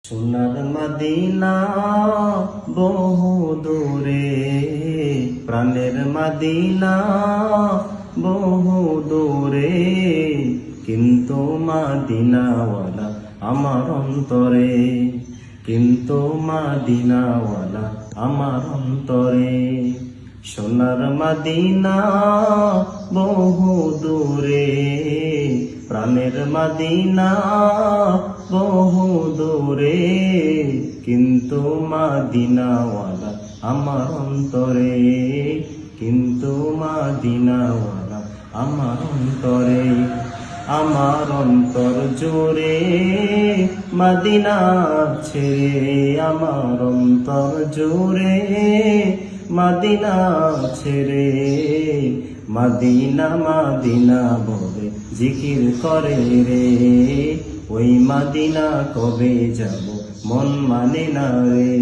সোনার মদিনা বহু দূরে, প্রাণের মদিনা বহু দূরে, কিন্তু মদিনাওয়ালা আমার অন্তরে, কিন্তু মদিনাওয়ালা আমার অন্তরে। সোনার মদিনা বহু দূরে, প্রাণের মদিনা বহু দূরে, কিন্তু মদিনাওয়ালা আমার অন্তরে, কিন্তু মদিনাওয়ালা আমার অন্তরে। আমার অন্তর জুড়ে মদিনা ছেড়ে, আমার অন্তর জুড়ে মদিনা ছেড়ে, মদিনা মদিনা বলে জিকির করে রে। ওই মদিনা কবে যাব মন মানে না রে।